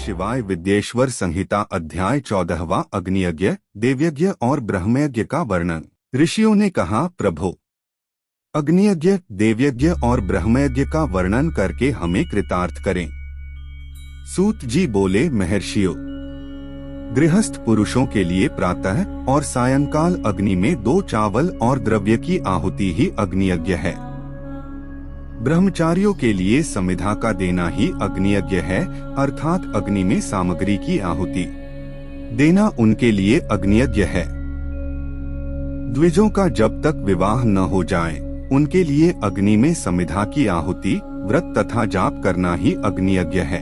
शिवाय विद्येश्वर संहिता अध्याय 14वां अग्नियज्ञ, देवयज्ञ और ब्रह्मयज्ञ का वर्णन। ऋषियों ने कहा, प्रभो, अग्नियज्ञ, देवयज्ञ और ब्रह्मयज्ञ का वर्णन करके हमें कृतार्थ करें। सूत जी बोले, महर्षियों, गृहस्थ पुरुषों के लिए प्रातः और सायंकाल अग्नि में 2 चावल और द्रव्य की आहुति ही अग्नियज्ञ है। ब्रह्मचारियों के लिए समिधा का देना ही अग्नियज्ञ है, अर्थात अग्नि में सामग्री की आहुति देना उनके लिए अग्नियज्ञ है। द्विजों का जब तक विवाह न हो जाए उनके लिए अग्नि में समिधा की आहुति, व्रत तथा जाप करना ही अग्नियज्ञ है।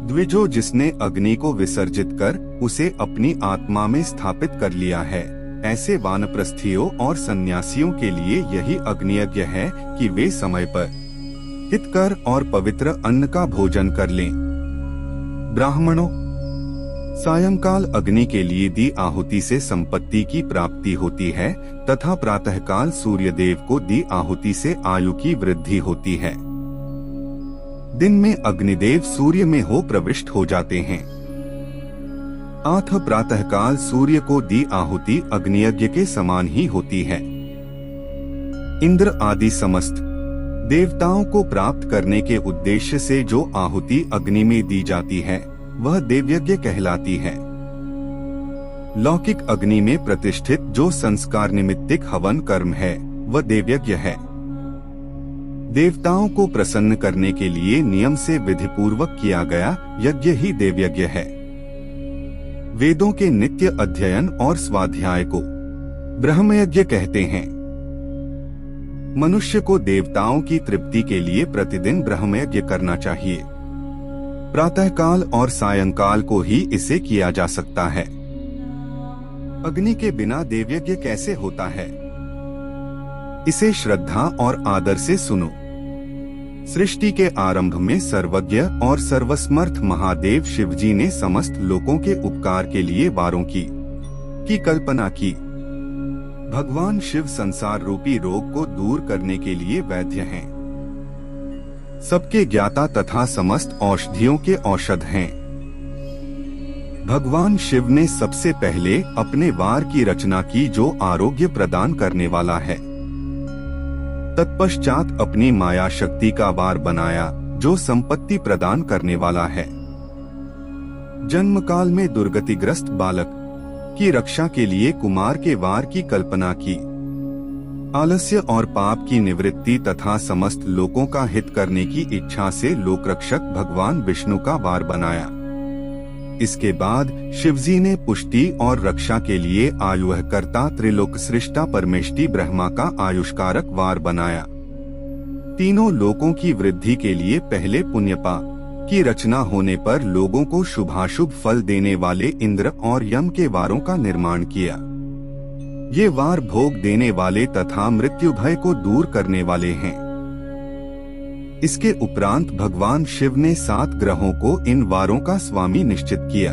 द्विजो जिसने अग्नि को विसर्जित कर उसे अपनी आत्मा में स्थापित कर लिया है, ऐसे वानप्रस्थियों और सन्यासियों के लिए यही अग्नियज्ञ है कि वे समय पर हितकर और पवित्र अन्न का भोजन कर लें। ब्राह्मणों, सायंकाल अग्नि के लिए दी आहुति से संपत्ति की प्राप्ति होती है तथा प्रातःकाल सूर्यदेव को दी आहुति से आयु की वृद्धि होती है। दिन में अग्निदेव सूर्य में हो प्रविष्ट हो जाते हैं। प्रातःकाल सूर्य को दी आहुति अग्नियज्ञ के समान ही होती है। इंद्र आदि समस्त देवताओं को प्राप्त करने के उद्देश्य से जो आहुति अग्नि में दी जाती है वह देवयज्ञ कहलाती है। लौकिक अग्नि में प्रतिष्ठित जो संस्कार निमित्तिक हवन कर्म है वह देवयज्ञ है। देवताओं को प्रसन्न करने के लिए नियम से विधिपूर्वक किया गया यज्ञ ही देवयज्ञ है। वेदों के नित्य अध्ययन और स्वाध्याय को ब्रह्मयज्ञ कहते हैं। मनुष्य को देवताओं की तृप्ति के लिए प्रतिदिन ब्रह्मयज्ञ करना चाहिए। प्रातःकाल और सायंकाल को ही इसे किया जा सकता है। अग्नि के बिना देवयज्ञ कैसे होता है? इसे श्रद्धा और आदर से सुनो। सृष्टि के आरंभ में सर्वज्ञ और सर्वसमर्थ महादेव शिवजी ने समस्त लोगों के उपकार के लिए वारों की कल्पना की। भगवान शिव संसार रूपी रोग को दूर करने के लिए वैद्य हैं। सबके ज्ञाता तथा समस्त औषधियों के औषध हैं। भगवान शिव ने सबसे पहले अपने वार की रचना की जो आरोग्य प्रदान करने वाला है। तत्पश्चात अपनी माया शक्ति का वार बनाया जो संपत्ति प्रदान करने वाला है। जन्म काल में दुर्गतिग्रस्त बालक की रक्षा के लिए कुमार के वार की कल्पना की। आलस्य और पाप की निवृत्ति तथा समस्त लोगों का हित करने की इच्छा से लोकरक्षक भगवान विष्णु का वार बनाया। इसके बाद शिवजी ने पुष्टि और रक्षा के लिए आयुःकर्ता त्रिलोक सृष्टा परमेष्टि ब्रह्मा का आयुष्कारक वार बनाया। तीनों लोकों की वृद्धि के लिए पहले पुण्यपा की रचना होने पर लोगों को शुभाशुभ फल देने वाले इंद्र और यम के वारों का निर्माण किया। ये वार भोग देने वाले तथा मृत्यु भय को दूर करने वाले हैं। इसके उपरांत भगवान शिव ने 7 ग्रहों को इन वारों का स्वामी निश्चित किया।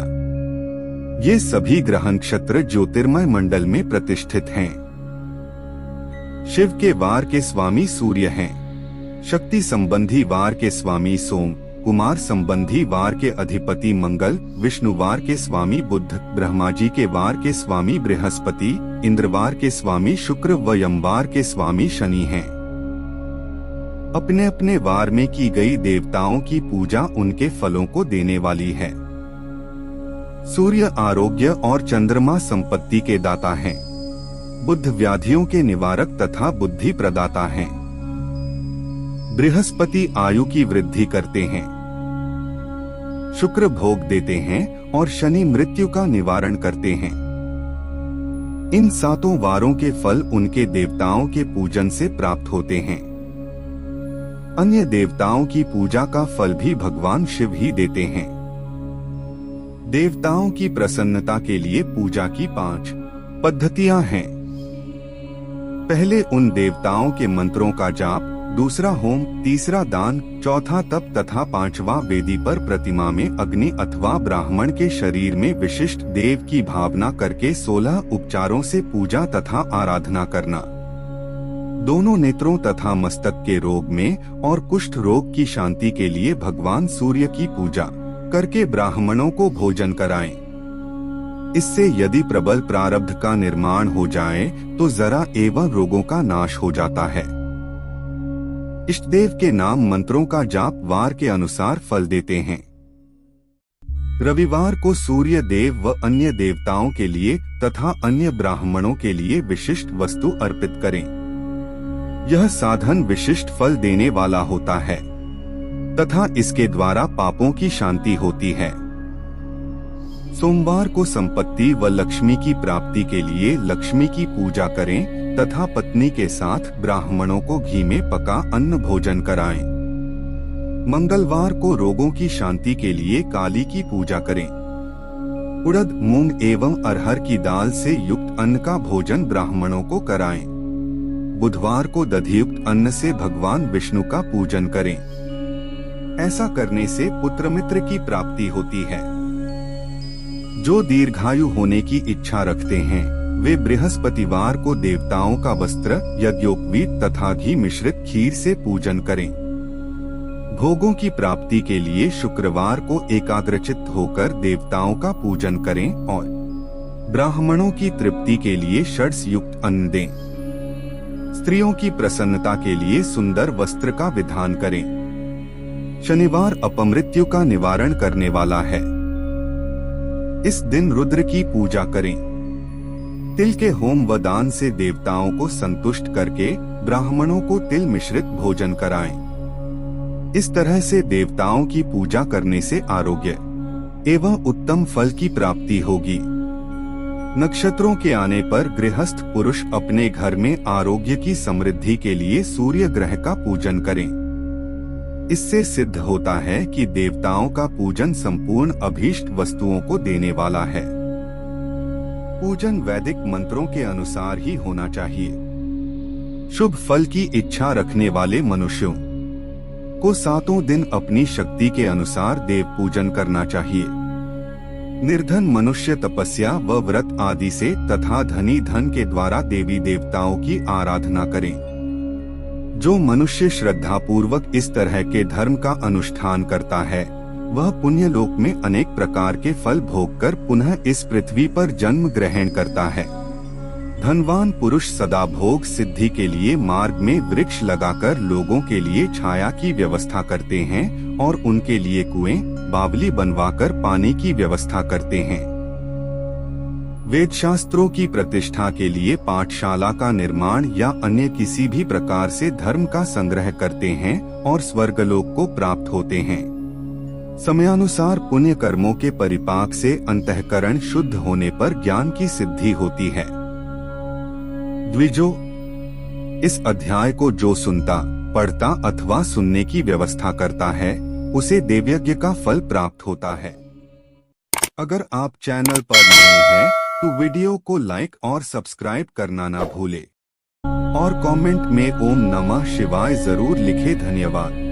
ये सभी ग्रह नक्षत्र ज्योतिर्मय मंडल में प्रतिष्ठित हैं। शिव के वार के स्वामी सूर्य हैं। शक्ति संबंधी वार के स्वामी सोम, कुमार संबंधी वार के अधिपति मंगल, विष्णु वार के स्वामी बुध, ब्रह्मा जी के वार के स्वामी बृहस्पति, इंद्रवार के स्वामी शुक्र व यमवार के स्वामी शनि हैं। अपने अपने वार में की गई देवताओं की पूजा उनके फलों को देने वाली है। सूर्य आरोग्य और चंद्रमा संपत्ति के दाता हैं। बुध व्याधियों के निवारक तथा बुद्धि प्रदाता हैं। बृहस्पति आयु की वृद्धि करते हैं। शुक्र भोग देते हैं और शनि मृत्यु का निवारण करते हैं। इन 7 वारों के फल उनके देवताओं के पूजन से प्राप्त होते हैं। अन्य देवताओं की पूजा का फल भी भगवान शिव ही देते हैं। देवताओं की प्रसन्नता के लिए पूजा की 5 पद्धतियां हैं। पहले उन देवताओं के मंत्रों का जाप, दूसरा होम, तीसरा दान, चौथा तप तथा 5वां वेदी पर प्रतिमा में अग्नि अथवा ब्राह्मण के शरीर में विशिष्ट देव की भावना करके 16 उपचारों से पूजा तथा आराधना करना। दोनों नेत्रों तथा मस्तक के रोग में और कुष्ठ रोग की शांति के लिए भगवान सूर्य की पूजा, करके ब्राह्मणों को भोजन कराएं। इससे यदि प्रबल प्रारब्ध का निर्माण हो जाए तो जरा एवं रोगों का नाश हो जाता है। इष्टदेव के नाम मंत्रों का जाप वार के अनुसार फल देते हैं। रविवार को सूर्य देव व अन्य देवताओं के लिए तथा अन्य ब्राह्मणों के लिए विशिष्ट वस्तु अर्पित करें। यह साधन विशिष्ट फल देने वाला होता है तथा इसके द्वारा पापों की शांति होती है। सोमवार को संपत्ति व लक्ष्मी की प्राप्ति के लिए लक्ष्मी की पूजा करें तथा पत्नी के साथ ब्राह्मणों को घी में पका अन्न भोजन कराएं। मंगलवार को रोगों की शांति के लिए काली की पूजा करें। उड़द, मूंग एवं अरहर की दाल से युक्त अन्न का भोजन ब्राह्मणों को कराएं। बुधवार को दधियुक्त अन्न से भगवान विष्णु का पूजन करें। ऐसा करने से पुत्र मित्र की प्राप्ति होती है। जो दीर्घायु होने की इच्छा रखते हैं वे बृहस्पतिवार को देवताओं का वस्त्र, यज्ञोपवीत तथा घी मिश्रित खीर से पूजन करें। भोगों की प्राप्ति के लिए शुक्रवार को एकाग्रचित्त होकर देवताओं का पूजन करें और ब्राह्मणों की तृप्ति के लिए षड्स युक्त अन्न दें। स्त्रियों की प्रसन्नता के लिए सुंदर वस्त्र का विधान करें। शनिवार अपमृत्यु का निवारण करने वाला है। इस दिन रुद्र की पूजा करें। तिल के होम व दान से देवताओं को संतुष्ट करके ब्राह्मणों को तिल मिश्रित भोजन कराएं। इस तरह से देवताओं की पूजा करने से आरोग्य एवं उत्तम फल की प्राप्ति होगी। नक्षत्रों के आने पर गृहस्थ पुरुष अपने घर में आरोग्य की समृद्धि के लिए सूर्य ग्रह का पूजन करें। इससे सिद्ध होता है कि देवताओं का पूजन संपूर्ण अभीष्ट वस्तुओं को देने वाला है। पूजन वैदिक मंत्रों के अनुसार ही होना चाहिए। शुभ फल की इच्छा रखने वाले मनुष्यों को 7 दिन अपनी शक्ति के अनुसार देव पूजन करना चाहिए। निर्धन मनुष्य तपस्या व व्रत आदि से तथा धनी धन के द्वारा देवी देवताओं की आराधना करें। जो मनुष्य श्रद्धा पूर्वक इस तरह के धर्म का अनुष्ठान करता है वह पुण्य लोक में अनेक प्रकार के फल भोगकर पुनः इस पृथ्वी पर जन्म ग्रहण करता है। धनवान पुरुष सदा भोग सिद्धि के लिए मार्ग में वृक्ष लगाकर लोगों के लिए छाया की व्यवस्था करते हैं और उनके लिए कुएं, बावली बनवाकर पानी की व्यवस्था करते हैं। वेद शास्त्रों की प्रतिष्ठा के लिए पाठशाला का निर्माण या अन्य किसी भी प्रकार से धर्म का संग्रह करते हैं और स्वर्गलोक को प्राप्त होते हैं। समयानुसार पुण्य कर्मों के परिपाक से अंतःकरण शुद्ध होने पर ज्ञान की सिद्धि होती है। द्विजो, इस अध्याय को जो सुनता, पढ़ता अथवा सुनने की व्यवस्था करता है उसे देवयज्ञ का फल प्राप्त होता है। अगर आप चैनल पर नए हैं तो वीडियो को लाइक और सब्सक्राइब करना ना भूले और कमेंट में ओम नमः शिवाय जरूर लिखे। धन्यवाद।